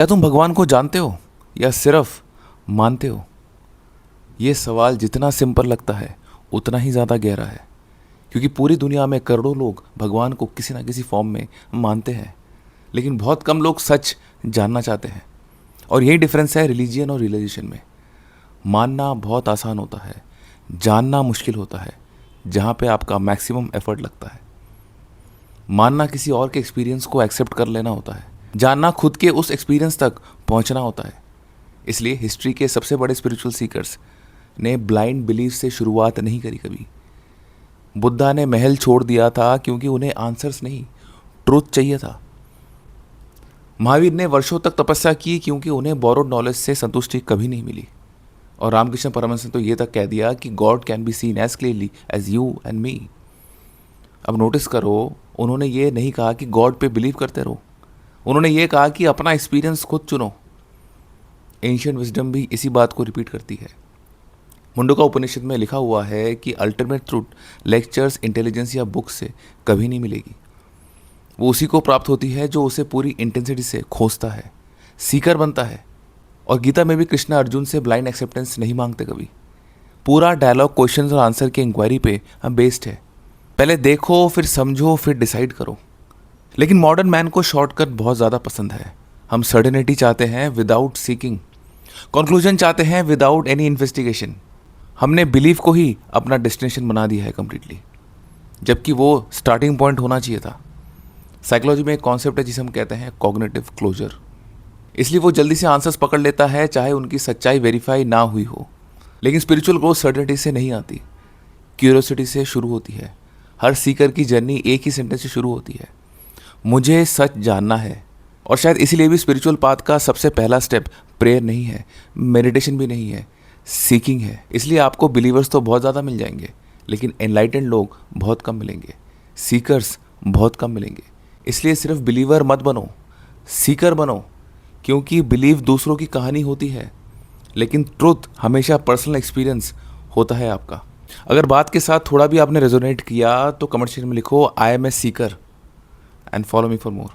क्या तुम भगवान को जानते हो या सिर्फ मानते हो? ये सवाल जितना सिंपल लगता है उतना ही ज़्यादा गहरा है, क्योंकि पूरी दुनिया में करोड़ों लोग भगवान को किसी ना किसी फॉर्म में मानते हैं, लेकिन बहुत कम लोग सच जानना चाहते हैं। और यही डिफरेंस है रिलीजियन और रियलाइजेशन में। मानना बहुत आसान होता है, जानना मुश्किल होता है, जहाँ पे आपका मैक्सिमम एफर्ट लगता है। मानना किसी और के एक्सपीरियंस को एक्सेप्ट कर लेना होता है, जानना खुद के उस एक्सपीरियंस तक पहुंचना होता है। इसलिए हिस्ट्री के सबसे बड़े स्पिरिचुअल सीकर्स ने ब्लाइंड बिलीफ से शुरुआत नहीं करी कभी। बुद्धा ने महल छोड़ दिया था क्योंकि उन्हें आंसर्स नहीं, ट्रूथ चाहिए था। महावीर ने वर्षों तक तपस्या की क्योंकि उन्हें बोरोड नॉलेज से संतुष्टि कभी नहीं मिली। और रामकृष्ण परमहंस ने तो ये तक कह दिया कि God can be seen as clearly as you and me. अब नोटिस करो, उन्होंने ये नहीं कहा कि गॉड पे बिलीव करते रहो, उन्होंने ये कहा कि अपना एक्सपीरियंस खुद चुनो। एंशिएंट विजडम भी इसी बात को रिपीट करती है। मुंडका उपनिषद में लिखा हुआ है कि अल्टीमेट ट्रूथ लेक्चर्स, इंटेलिजेंस या बुक से कभी नहीं मिलेगी। वो उसी को प्राप्त होती है जो उसे पूरी इंटेंसिटी से खोजता है, सीकर बनता है। और गीता में भी कृष्ण अर्जुन से ब्लाइंड एक्सेप्टेंस नहीं मांगते कभी। पूरा डायलॉग क्वेश्चन और आंसर की इंक्वायरी पे बेस्ड है। पहले देखो, फिर समझो, फिर डिसाइड करो। लेकिन मॉडर्न मैन को शॉर्टकट बहुत ज़्यादा पसंद है। हम सर्टेनिटी चाहते हैं विदाउट सीकिंग, कंक्लूजन चाहते हैं विदाउट एनी इन्वेस्टिगेशन। हमने बिलीफ को ही अपना डेस्टिनेशन बना दिया है कम्प्लीटली, जबकि वो स्टार्टिंग पॉइंट होना चाहिए था। साइकोलॉजी में एक कॉन्सेप्ट है जिसे हम कहते हैं कॉग्निटिव क्लोजर। इसलिए वो जल्दी से आंसर्स पकड़ लेता है, चाहे उनकी सच्चाई वेरीफाई ना हुई हो। लेकिन स्पिरिचुअल ग्रोथ सर्टेनिटी से नहीं आती, क्यूरियोसिटी से शुरू होती है। हर सीकर की जर्नी एक ही सेंटेंस से शुरू होती है, मुझे सच जानना है। और शायद इसीलिए भी स्पिरिचुअल पाथ का सबसे पहला स्टेप प्रेयर नहीं है, मेडिटेशन भी नहीं है, सीकिंग है। इसलिए आपको बिलीवर्स तो बहुत ज़्यादा मिल जाएंगे, लेकिन एनलाइटेंड लोग बहुत कम मिलेंगे, सीकर्स बहुत कम मिलेंगे। इसलिए सिर्फ बिलीवर मत बनो, सीकर बनो। क्योंकि बिलीव दूसरों की कहानी होती है, लेकिन ट्रुथ हमेशा पर्सनल एक्सपीरियंस होता है आपका। अगर बात के साथ थोड़ा भी आपने रेजोनेट किया तो कमेंट सेक्शन में लिखो I am a seeker and follow me for more.